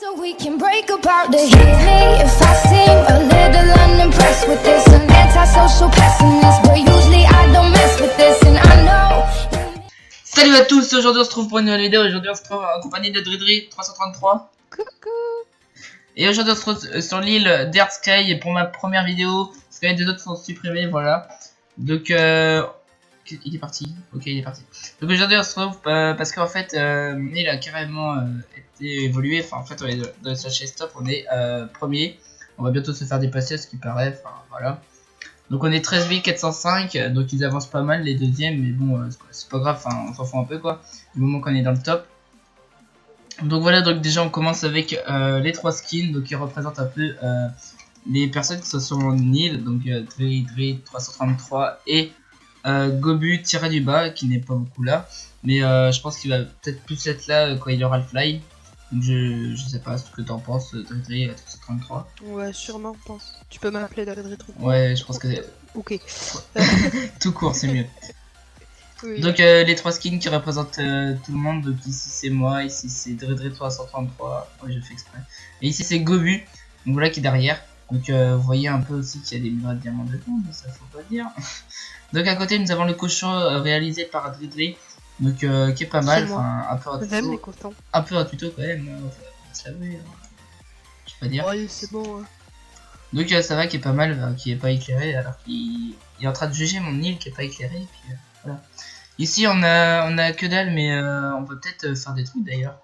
So we can break apart to hit me if I seem a little unimpressed with this. An antisocial pessimist, but usually I don't mess with this, and I know. Salut à tous, aujourd'hui on se trouve pour une nouvelle vidéo. Aujourd'hui on se trouve en compagnie de Dridri 333. Coucou. Et aujourd'hui on se trouve sur l'île d'Earth Sky. Et pour ma première vidéo, parce que les deux autres sont supprimés, voilà. Donc il est parti. Ok, il est parti. Donc aujourd'hui on se trouve parce qu'en fait l'île a carrément été évoluée. Enfin en fait on est dans ce chez Stop, on est premier. On va bientôt se faire dépasser, ce qui paraît. Enfin voilà. Donc on est 13 405, donc ils avancent pas mal les deuxièmes, mais bon c'est pas grave, enfin on s'en fout un peu quoi, du moment qu'on est dans le top. Donc voilà, donc déjà on commence avec les 3 skins, donc ils représentent un peu les personnes qui sont sur mon île, donc Dri 333 et Gobu tiré du bas, qui n'est pas beaucoup là, mais je pense qu'il va peut-être plus être là quand il aura le fly. Donc je sais pas ce que t'en penses, Dri 333. Ouais, sûrement, je pense. Tu peux m'appeler Dri. Ouais, je pense que c'est... Ok. tout court, c'est mieux. Oui. Donc les 3 skins qui représentent tout le monde. Donc ici c'est moi, ici c'est Dri 333, ouais je fais exprès. Et ici c'est Gobu, donc voilà qui est derrière. Donc vous voyez un peu aussi qu'il y a des murs de diamants dedans, mais ça faut pas dire. Donc à côté nous avons le cochon réalisé par Dri, donc qui est pas mal, enfin un peu un J'aime les tuto, cochons. un peu un tuto quand même, faut se l'avouer, je peux pas dire. Ouais, c'est bon. Hein. Donc ça va, qui est pas mal, qui est pas éclairé, alors qu'il est en train de juger mon île qui est pas éclairée, et puis voilà. Ici on a que dalle, mais on peut peut-être faire des trucs d'ailleurs.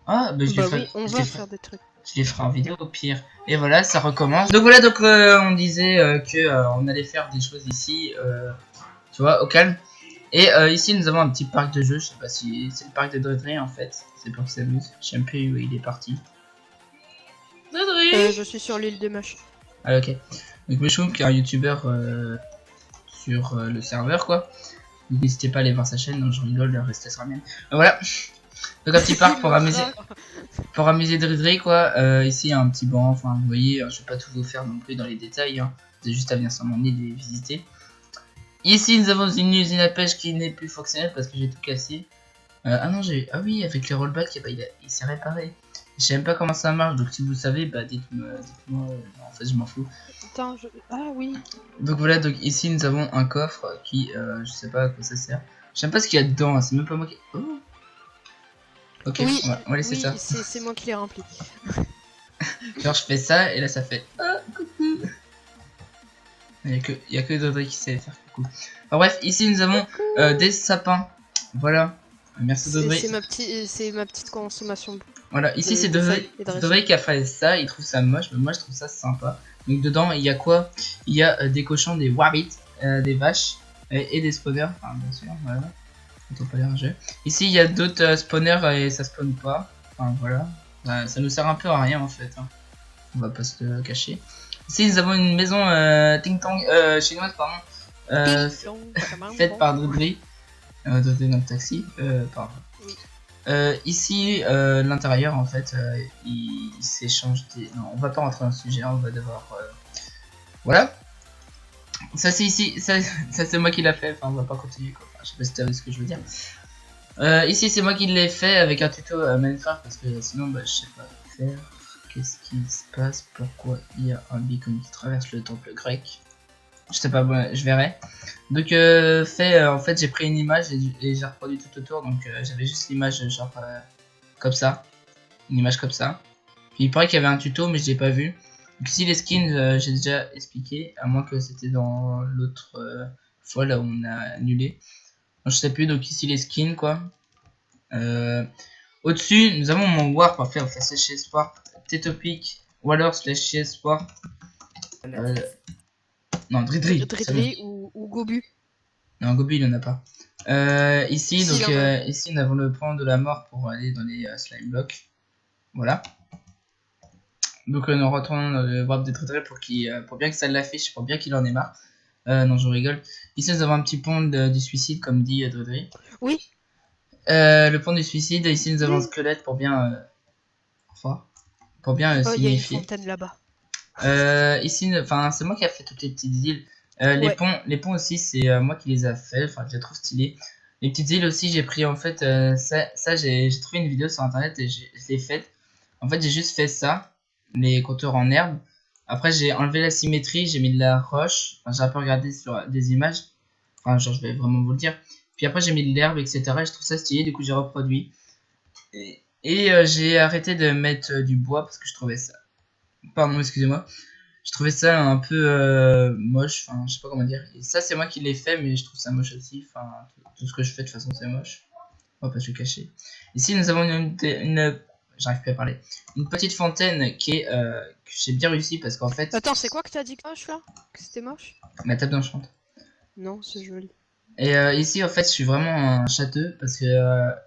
Ah bah je les ferai, oui, on va faire des trucs. je les ferai en vidéo au pire. Et voilà, ça recommence. Donc voilà, donc on disait que on allait faire des choses ici, tu vois, au calme. Et ici nous avons un petit parc de jeux, je sais pas si c'est le parc de Dredrey en fait, c'est pour qu'il s'amuse. Je sais même plus où il est parti. Dredrey. Je suis sur l'île de Mach. Ah ok. Donc Meshoum qui est un youtubeur sur le serveur quoi. Donc n'hésitez pas à aller voir sa chaîne, non je rigole, restez sur la mienne. Voilà. Donc un petit parc pour amuser Dridri quoi. Ici il y a un petit banc, enfin vous voyez, je vais pas tout vous faire non plus dans les détails, hein. C'est juste à venir sur mon île et visiter. Ici nous avons une usine à pêche qui n'est plus fonctionnelle parce que j'ai tout cassé. Ah non j'ai... Ah oui, avec les rollbacks, bah, il s'est réparé. Je sais même pas comment ça marche, donc si vous savez, bah dites-moi. En fait je m'en fous. Attends, ah oui. Donc voilà, donc ici nous avons un coffre qui, je sais pas à quoi ça sert. Je sais même pas ce qu'il y a dedans, hein. C'est même pas moi qui... Oh. Ok, Oui, on va laisser oui, ça. c'est moi qui l'ai rempli. Genre je fais ça et là ça fait... Oh, coucou. Il y a que Dodri qui sait faire coucou. Enfin bref, ici nous avons des sapins. Voilà. Merci Dodri. C'est ma petite consommation. Voilà, ici c'est Dodri qui a fait ça, il trouve ça moche, mais moi je trouve ça sympa. Donc dedans il y a quoi? Il y a des cochons, des wabbits, des vaches et des spawners, enfin bien sûr, voilà. On pas l'air jeu. Ici il y a d'autres spawners et ça spawn pas. Enfin voilà. Ça nous sert un peu à rien en fait, hein. On va pas se le cacher. Ici nous avons une maison Ting Tong chinoise pardon. Faite par Dodri. Dodri dans le taxi. Pardon. Oui. Ici l'intérieur en fait il s'échange des... Non, on va pas rentrer dans le sujet, on va devoir voilà. Ça c'est ici, ça c'est moi qui l'a fait, enfin on va pas continuer quoi. Enfin, je sais pas si tu as vu ce que je veux dire. Ici c'est moi qui l'ai fait avec un tuto Minecraft parce que sinon bah, je sais pas faire. Qu'est-ce qui se passe? Pourquoi il y a un beacon qui traverse le temple grec? Je sais pas, bon, je verrai. Donc en fait j'ai pris une image et j'ai reproduit tout autour, donc j'avais juste l'image genre comme ça, une image comme ça. Puis il paraît qu'il y avait un tuto mais je l'ai pas vu. Donc ici les skins j'ai déjà expliqué, à moins que c'était dans l'autre fois là où on a annulé. Donc, je sais plus, donc ici les skins quoi. Au-dessus nous avons mon warp, en fait on fait sécher warp, T-Topic ou alors slash warp. Non, Dridri ou Gobu. Non, Gobu il en a pas. Ici, Si, donc ici nous avons le point de la mort pour aller dans les slime blocks. Voilà. Donc nous retournons dans le warp de Dridri pour bien que ça l'affiche, pour bien qu'il en ait marre. Non, je rigole. Ici nous avons un petit pont du suicide comme dit Dridri. Oui. Le pont du suicide. Ici nous avons un squelette pour bien Il y a une signifier. fontaine là-bas. Ici, enfin, c'est moi qui a fait toutes les petites îles. Les ponts aussi, c'est moi qui les a fait. Enfin, je les trouve stylés. Les petites îles aussi, j'ai pris en fait ça j'ai trouvé une vidéo sur internet et je l'ai faite. En fait, j'ai juste fait ça, les contours en herbe. Après, j'ai enlevé la symétrie, j'ai mis de la roche. Enfin, j'ai un peu regardé sur des images. Enfin, genre, je vais vraiment vous le dire. Puis après, j'ai mis de l'herbe, etc. Et je trouve ça stylé, du coup, j'ai reproduit. J'ai arrêté de mettre du bois parce que je trouvais ça... Pardon, excusez-moi. Je trouvais ça un peu moche, enfin je sais pas comment dire. Et ça c'est moi qui l'ai fait mais je trouve ça moche aussi. Enfin tout ce que je fais de toute façon c'est moche. On va pas se le cacher. Ici nous avons j'arrive plus à parler. Une petite fontaine qui est que j'ai bien réussi parce qu'en fait Attends, c'est quoi que t'as dit que moche là? Que c'était moche? ma table d'enchant. Non, c'est joli. Et ici en fait je suis vraiment un châteux parce que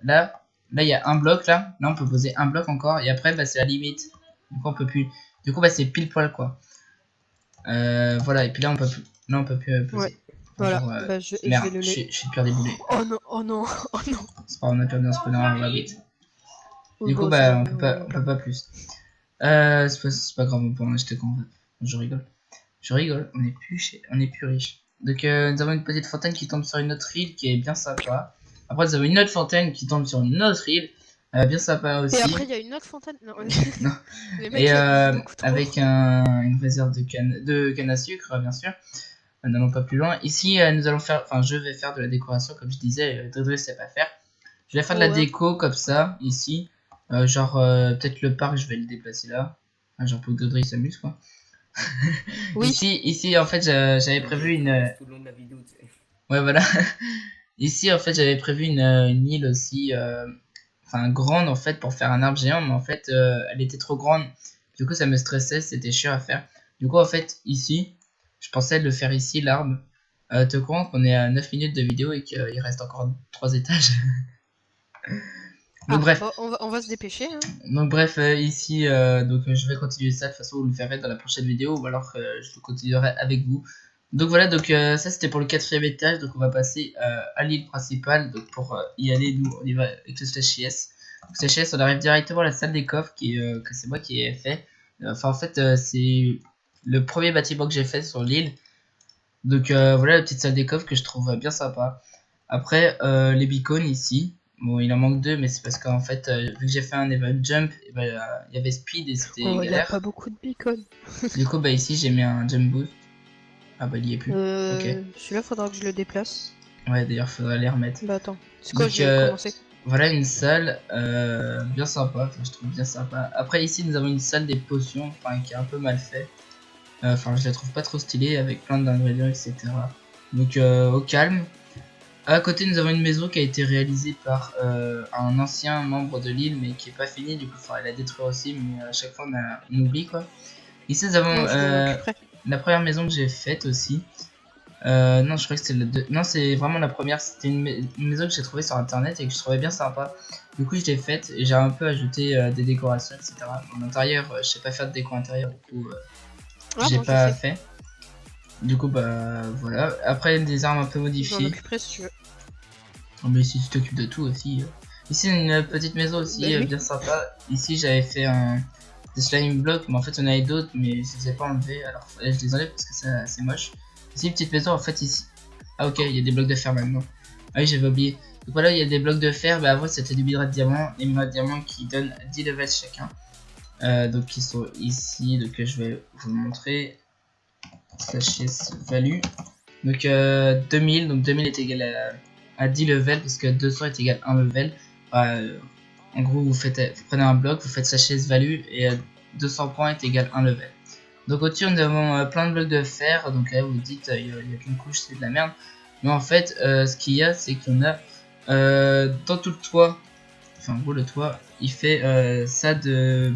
là il y a un bloc là on peut poser un bloc encore et après bah, c'est la limite. Du coup on peut plus. Du coup bah c'est pile poil quoi. Voilà, et puis là on peut plus poser. Ouais, voilà. Genre, Bah, je merde, vais le je lait. suis peur des boulets. Oh non, oh non, oh non. C'est pas grave, on a perdu un spawner à la vite. Du coup, Bon, bah, ça, on peut pas plus. C'est pas grave, on peut en acheter quand on veut. Je rigole. Je rigole, on est plus riche. Donc, nous avons une petite fontaine qui tombe sur une autre île qui est bien sympa. Après, nous avons une autre fontaine qui tombe sur une autre île. Bien sympa aussi. Et après, il y a une autre fontaine. Non, Non. les mecs, Et ils abusent beaucoup trop. avec une réserve de canne à sucre, bien sûr. N'allons pas plus loin. Ici, nous allons faire, enfin, je vais faire de la décoration, comme je disais. Dredre sait pas faire. Je vais faire de la déco comme ça, ici. Genre, peut-être le parc, je vais le déplacer là. Enfin, genre pour que Dredre s'amuse, quoi. Oui. Ici, en fait, j'avais prévu une. Tout le long de la vidéo, tu sais. Ouais, voilà. Ici, en fait, j'avais prévu une île aussi. Enfin, grande, en fait, pour faire un arbre géant. Mais en fait, elle était trop grande. Du coup, ça me stressait, c'était chiant à faire. Du coup, en fait, ici. Je pensais le faire ici, l'arbre. Te courant qu'on est à 9 minutes de vidéo et qu'il reste encore 3 étages. Donc bref, On va se dépêcher. Hein. donc bref, ici, donc je vais continuer ça. De toute façon, vous le verrez dans la prochaine vidéo ou alors je le continuerai avec vous. Donc voilà, donc ça c'était pour le 4e étage. Donc on va passer à l'île principale. Donc pour y aller, nous on y va avec le slash yes. Donc slash yes, on arrive directement à la salle des coffres que c'est moi qui ai fait. Enfin en fait, c'est le premier bâtiment que j'ai fait sur l'île. Donc voilà la petite salle des coffres que je trouve bien sympa. Après les beacons ici. Bon il en manque 2 mais c'est parce qu'en fait vu que j'ai fait un event jump, il y avait speed et c'était Oh, il y a galère. pas beaucoup de beacon. Du coup bah ici j'ai mis un jump boost. Ah bah il y est plus. Ok. Celui-là faudra que je le déplace. Ouais d'ailleurs faudrait les remettre. Bah attends, c'est quoi, Donc, je vais commencer. Voilà une salle bien sympa, enfin, je trouve bien sympa. Après ici nous avons une salle des potions, enfin qui est un peu mal fait. Enfin je la trouve pas trop stylée avec plein d'ingrédients etc. Donc au calme. À côté nous avons une maison qui a été réalisée par un ancien membre de l'île mais qui est pas finie, du coup il faudrait la détruire aussi mais à chaque fois on oublie quoi. Ici nous avons Non, je m'occuperai. la première maison que j'ai faite aussi. Non je crois que c'était la deux. Non c'est vraiment la première, c'était une maison que j'ai trouvée sur internet et que je trouvais bien sympa. Du coup je l'ai faite et j'ai un peu ajouté des décorations etc. En intérieur je sais pas faire de déco intérieur du coup j'ai bon, pas je sais. fait. Du coup bah voilà. Après des armes un peu Je m'en modifiées. occuperai si tu veux. Oh, mais si tu t'occupes de tout aussi. Ici une petite maison aussi Bah oui. bien sympa. Ici j'avais fait des slime blocks mais en fait on avait d'autres mais je les ai pas enlevés alors fallait que je les enlève parce que c'est moche. Ici une petite maison en fait ici. Ah ok il y a des blocs de fer maintenant. Ah oui j'avais oublié. Donc voilà il y a des blocs de fer, bah avant c'était du minerai de diamant. Les minerais de diamant qui donnent 10 levels chacun. Donc qui sont ici, donc je vais vous montrer. Slash value. Donc 2000, donc 2000 est égal à 10 levels parce que 200 est égal à 1 level. En gros vous prenez un bloc, vous faites slash value et 200 points est égal à 1 level. Donc au-dessus nous avons plein de blocs de fer, donc là vous dites il y a qu'une couche, c'est de la merde. Mais en fait ce qu'il y a c'est qu'on a dans tout le toit, enfin en gros le toit il fait ça de...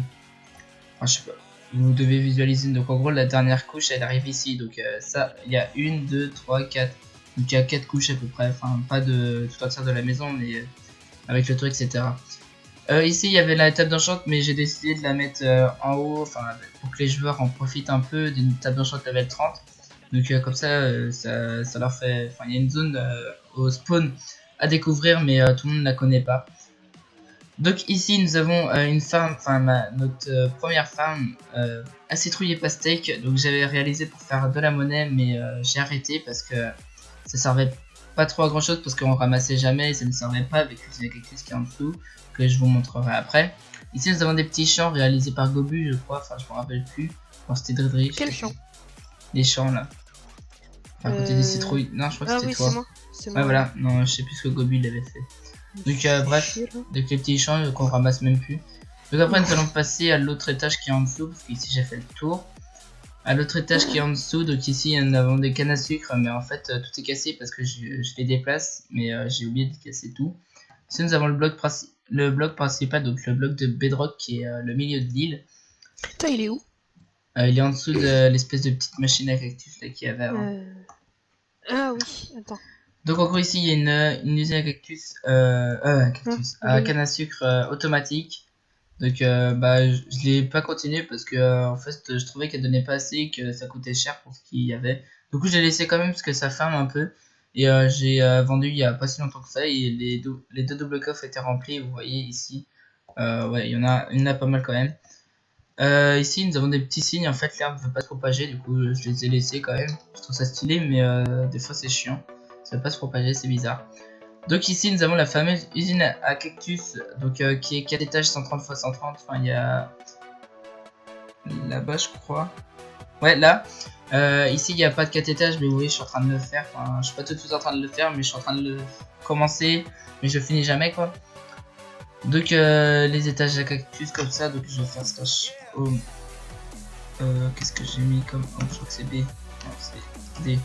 Enfin, je sais pas, vous devez visualiser, donc en gros la dernière couche elle arrive ici, donc ça il y a 1, 2, 3, 4, donc il y a 4 couches à peu près, enfin pas de tout entière de la maison mais avec le toit etc. Ici il y avait la table d'enchant mais j'ai décidé de la mettre en haut, enfin pour que les joueurs en profitent un peu d'une table d'enchant level 30. Donc comme ça, ça leur fait, enfin il y a une zone au spawn à découvrir mais tout le monde ne la connaît pas. Donc ici nous avons une farm, enfin notre première farm à citrouille et pastèque. Donc j'avais réalisé pour faire de la monnaie mais j'ai arrêté parce que ça servait pas trop à grand chose parce qu'on ramassait jamais et ça ne servait pas avec le cactus qui est en dessous que je vous montrerai après. Ici nous avons des petits champs réalisés par Gobu je crois, enfin je me rappelle plus. Bon, c'était Dredri. Quel champ? Les champs là. Enfin, à côté des citrouilles. Non, je crois que Ah c'était oui, toi. c'est moi. C'est Ouais, moi. voilà. Non, je sais plus ce que Gobu il avait fait. Donc, bref, donc les petits champs qu'on ramasse même plus. Donc après, nous allons passer à l'autre étage qui est en dessous, parce qu'ici j'ai fait le tour. À l'autre étage qui est en dessous, donc ici nous avons des cannes à sucre, mais en fait tout est cassé parce que je les déplace, mais j'ai oublié de casser tout. Ici nous avons le bloc principal, donc le bloc de bedrock qui est le milieu de l'île. Putain, il est où? Il est en dessous de l'espèce de petite machine à cactus là qu'il y avait avant. Ah oui, attends. Donc en gros ici il y a une usine à cactus, à canne à sucre automatique. Donc bah je l'ai pas continué parce que en fait je trouvais qu'elle donnait pas assez et que ça coûtait cher pour ce qu'il y avait. Du coup j'ai laissé quand même parce que ça ferme un peu. Et j'ai vendu il y a pas si longtemps que ça et les deux doubles coffres étaient remplis, vous voyez ici. Ouais, il y en a pas mal quand même. Ici nous avons des petits signes, en fait l'herbe veut pas se propager, du coup je les ai laissés quand même. Je trouve ça stylé mais des fois c'est chiant. Ça veut pas se propager, c'est bizarre. Donc ici nous avons la fameuse usine à cactus, donc qui est 4 étages 130 x 130, enfin il y a là-bas je crois. Ouais là, ici il n'y a pas de 4 étages mais vous voyez je suis en train de le faire, enfin je suis pas tout de suite en train de le faire mais je suis en train de le commencer mais je finis jamais quoi. Donc les étages à cactus comme ça, donc je vais faire stage home. Qu'est-ce que j'ai mis comme home? Je crois que c'est B, non c'est D.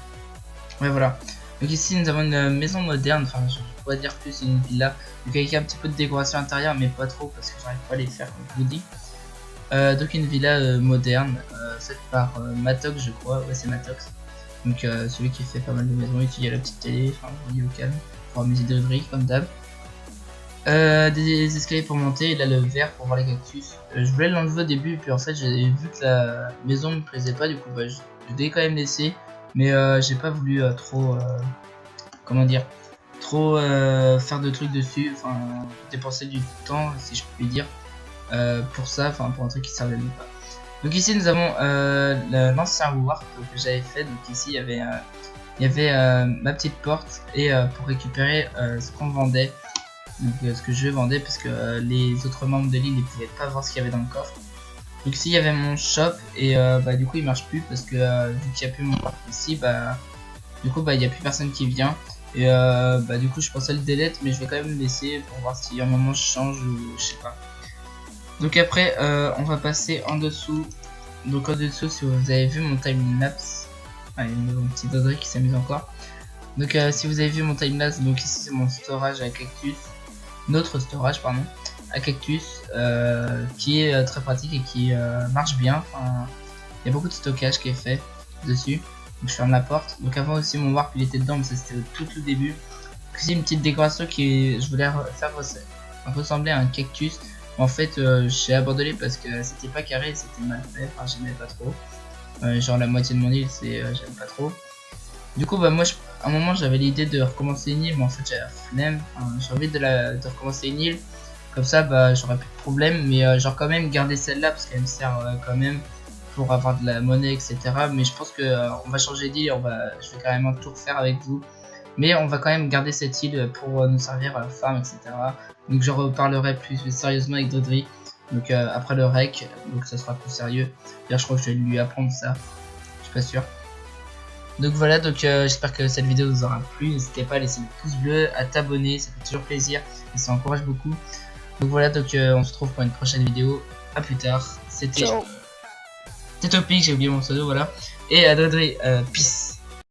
Ouais voilà. Donc ici nous avons une maison moderne, enfin je pourrais dire plus une villa, donc avec un petit peu de décoration intérieure mais pas trop parce que j'arrive pas à les faire comme je vous dis. Donc une villa moderne faite par Matox je crois, ouais c'est Matox. Donc celui qui fait pas mal de maisons, ici il y a la petite télé, enfin vous voyez au calme, pour amuser de rêveries comme d'hab. Des escaliers pour monter, et là le verre pour voir les cactus. Je voulais l'enlever au début puis en fait j'ai vu que la maison me plaisait pas, du coup bah, je l'ai quand même laissé. Mais j'ai pas voulu trop, comment dire, trop faire de trucs dessus, enfin dépenser du temps si je puis dire, pour ça, enfin pour un truc qui servait même pas. Donc ici nous avons l'ancien warp que j'avais fait, donc ici il y avait ma petite porte et pour récupérer ce qu'on vendait, donc ce que je vendais parce que les autres membres de l'île ne pouvaient pas voir ce qu'il y avait dans le coffre. Donc ici il y avait mon shop et bah du coup il marche plus parce que vu qu'il n'y a plus mon shop ici, bah du coup bah il n'y a plus personne qui vient et bah du coup je pensais le delete mais je vais quand même le laisser pour voir si à un moment je change ou je sais pas. Donc après on va passer en dessous. Donc en dessous si vous avez vu mon timelapse, il y a une petite Audrey qui s'amuse encore. Donc si vous avez vu mon timelapse, donc ici c'est mon storage à cactus, notre storage pardon à cactus qui est très pratique et qui marche bien. Enfin, il y a beaucoup de stockage qui est fait dessus. Donc je ferme la porte. Donc avant aussi mon warp il était dedans mais ça c'était au tout début. Donc ici une petite décoration qui je voulais faire ressembler à un cactus. En fait j'ai abandonné parce que c'était pas carré, c'était mal fait, enfin j'aimais pas trop. Genre la moitié de mon île c'est j'aime pas trop. Du coup bah moi à un moment j'avais l'idée de recommencer une île mais en fait j'avais la flemme, j'ai envie de recommencer une île. Comme ça bah j'aurais plus de problème mais genre quand même garder celle-là parce qu'elle me sert quand même pour avoir de la monnaie etc. Mais je pense que on va changer d'île, je vais carrément tout refaire avec vous. Mais on va quand même garder cette île pour nous servir à la farm etc. Donc je reparlerai plus sérieusement avec Dredri. Donc après le rec, donc ça sera plus sérieux. D'ailleurs je crois que je vais lui apprendre ça, je suis pas sûr. Donc voilà, donc j'espère que cette vidéo vous aura plu. N'hésitez pas à laisser le pouce bleu, à t'abonner, ça fait toujours plaisir et ça encourage beaucoup. Donc voilà, donc on se retrouve pour une prochaine vidéo. À plus tard. C'était Topic, j'ai oublié mon pseudo, voilà. Et à Dredri, peace.